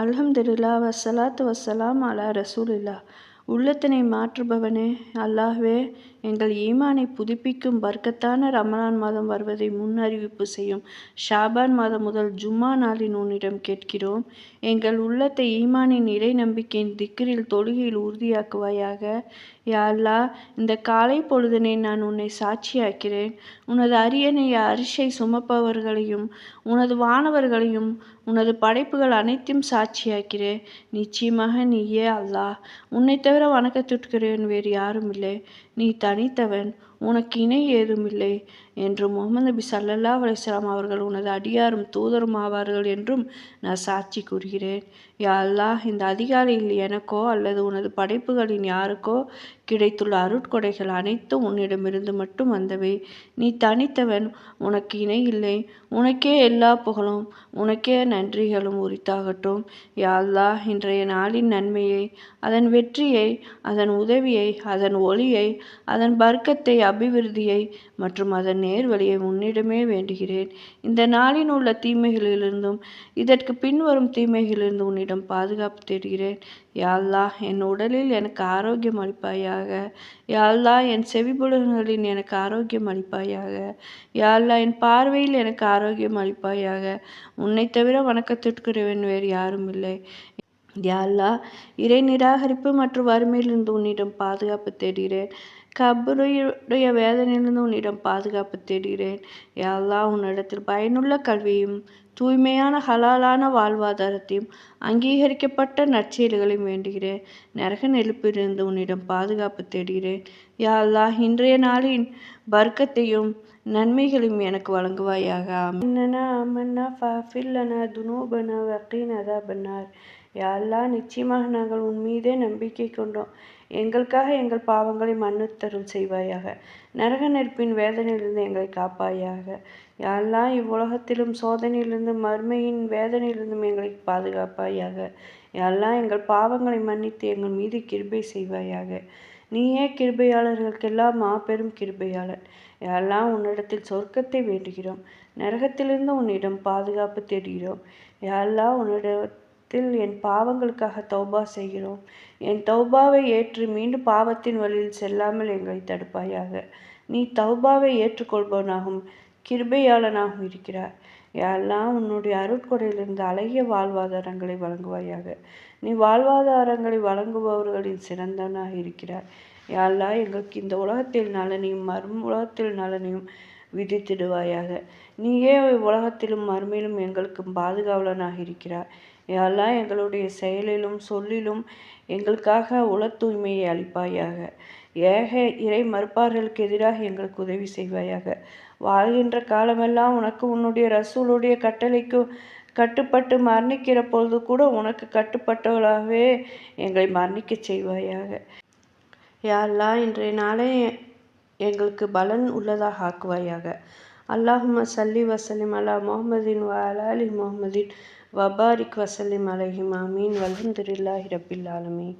அல்ஹம்துலில்லாஹ் வஸ்ஸலாத்து வஸ்ஸலாம் அலா ரசூலில்லாஹ். உள்ளத்தினை மாற்றுபவனே அல்லாஹ்வே, எங்கள் ஈமானை புதுப்பிக்கும் பர்க்கத்தான ரமலான் மாதம் வருவதை முன் அறிவிப்பு செய்யும் ஷாபான் மாதம் முதல் ஜும்மா நாளில் உன்னிடம் கேட்கிறோம். எங்கள் உள்ளத்தை ஈமானின் இறை நம்பிக்கையின் திக்ரில் தொழுகையில் உறுதியாக்குவாயாக. யா அல்லாஹ், இந்த காலை பொழுதினை நான் உன்னை சாட்சியாக்கிறேன். உனது அரியணை அரிசை சுமப்பவர்களையும் உனது வானவர்களையும் உனது படைப்புகள் அனைத்தையும் சாட்சியாக்கிறேன். நிச்சயமாக நீயே அல்லாஹ். உன்னை தவிர வணக்கத்திற்குரியவன் வேறு யாரும் இல்லை. நீ தனித்தவன், உனக்கு இணை ஏதுமில்லை என்று முகமது நபி ஸல்லல்லாஹு அலைஹி வஸல்லம் அவர்கள் உனது அடியாரும் தூதரும் ஆவார்கள் என்றும் நான் சாட்சி கூறுகிறேன். யா அல்லாஹ், இந்த அதிகாலையில் எனக்கோ அல்லது உனது படைப்புகளின் யாருக்கோ கிடைத்துள்ள அருட்கொடைகள் அனைத்தும் உன்னிடமிருந்து மட்டும் வந்தவை. நீ தனித்தவன், உனக்கு இணை இல்லை. உனக்கே எல்லா புகழும், உனக்கே நன்றிகளும் உரித்தாகட்டும். யா அல்லாஹ், இன்றைய நாளின் நன்மையை, அதன் வெற்றியை, அதன் உதவியை, அதன் ஒளியை, அதன் பர்க்கத்தை, அபிவிருத்தியை மற்றும் அதன் நேர்வழியை உன்னிடமே வேண்டுகிறேன். இந்த நாளின் உள்ள தீமைகளிலிருந்தும் இதற்கு பின்வரும் தீமைகளிலிருந்து உன்னிடம் பாதுகாப்பு தேடுகிறேன். யா அல்லாஹ், என் உடலில் எனக்கு ஆரோக்கியம் அளிப்பாயாக. யா அல்லாஹ், என் செவிப்புலன்களில் எனக்கு ஆரோக்கியம் அளிப்பாயாக. யா அல்லாஹ், என் பார்வையில் எனக்கு ஆரோக்கியம் அளிப்பாயாக. உன்னை தவிர வணக்கத்திற்குரியவன் வேறு யாரும் இல்லை. யா அல்லாஹ், இறை நிராகரிப்பு மற்றும் வறுமையிலிருந்து உன்னிடம் பாதுகாப்பு தேடுகிறேன். கபருடைய வேதனையிலிருந்து உன்னிடம் பாதுகாப்பு தேடுகிறேன். யா அல்லாஹ், உன்னிடத்தில் பயனுள்ள கல்வியும் தூய்மையான ஹலாலான வாழ்வாதாரத்தையும் அங்கீகரிக்கப்பட்ட நற்செயல்களையும் வேண்டுகிறேன். நரக நெருப்பிலிருந்து உன்னிடம் பாதுகாப்பு தேடுகிறேன். யா அல்லாஹ், இன்றைய நாளின் பர்க்கத்தையும் நன்மைகளையும் எனக்கு வழங்குவாயாக. யா அல்லாஹ், நிச்சயமாக நாங்கள் உன் மீதே நம்பிக்கை கொண்டோம். எங்களுக்காக எங்கள் பாவங்களை மன்னித்தருள் செய்வாயாக. நரக நெருப்பின் வேதனையிலிருந்து எங்களை காப்பாயாக. யா அல்லாஹ், இவ்வுலகத்திலும் சோதனையிலிருந்து மறுமையின் வேதனையிலிருந்தும் எங்களை பாதுகாப்பாயாக. யா அல்லாஹ், எங்கள் பாவங்களை மன்னித்து எங்கள் மீது கிருபை செய்வாயாக. நீயே கிருபையாளர்களுக்கெல்லாம் மாபெரும் கிருபையாளர். யா அல்லாஹ், உன்னிடத்தில் சொர்க்கத்தை வேண்டுகிறோம். நரகத்திலிருந்து உன்னிடம் பாதுகாப்பு தேடுகிறோம். யா அல்லாஹ், உன்னிடத்தில் என் பாவங்களுக்காக தௌபா செய்கிறோம். என் தௌபாவை ஏற்று மீண்டும் பாவத்தின் வழியில் செல்லாமல் எங்களை தடுப்பாயாக. நீ தௌபாவை ஏற்றுக்கொள்பவனாகவும் கிருபையாளனாகவும் இருக்கிறார். யா அல்லாஹ், உன்னுடைய அருட்கொடையிலிருந்து அழகிய வாழ்வாதாரங்களை வழங்குவாயாக. நீ வாழ்வாதாரங்களை வழங்குபவர்களில் சிறந்தவனாக இருக்கிறார். யா அல்லாஹ், எங்களுக்கு இந்த உலகத்தில் நலனையும் மறும் உலகத்தில் நலனையும் விதித்திடுவாயாக. நீயே உலகத்திலும் மறுமையிலும் எங்களுக்கு பாதுகாவலனாக இருக்கிறார். யா அல்லாஹ், எங்களுடைய செயலிலும் சொல்லிலும் எங்களுக்காக உள தூய்மையை அளிப்பாயாக. ஏக இறை மறுப்பார்களுக்கு எதிராக எங்களுக்கு உதவி செய்வாயாக. வாழ்கின்ற காலமெல்லாம் உனக்கு உன்னுடைய ரசூலுடைய கட்டளைக்கு கட்டுப்பட்டு மரணிக்கிற பொழுது கூட உனக்கு கட்டுப்பட்டவளாகவே எங்களை மரணிக்க செய்வாயாக. யா அல்லாஹ், இன்றைய நாளை எங்களுக்கு பலன் உள்ளதாக ஆக்குவாயாக. அல்லாஹும்ம ஸல்லி வஸல்லிம் அலா முஹம்மதின் வ அலா ஆலி முஹம்மதின் வபாரிக் வஸல்லிம் அலைஹிம். ஆமீன். வல்ஹம்துலில்லாஹி ரப்பில் ஆலமீன்.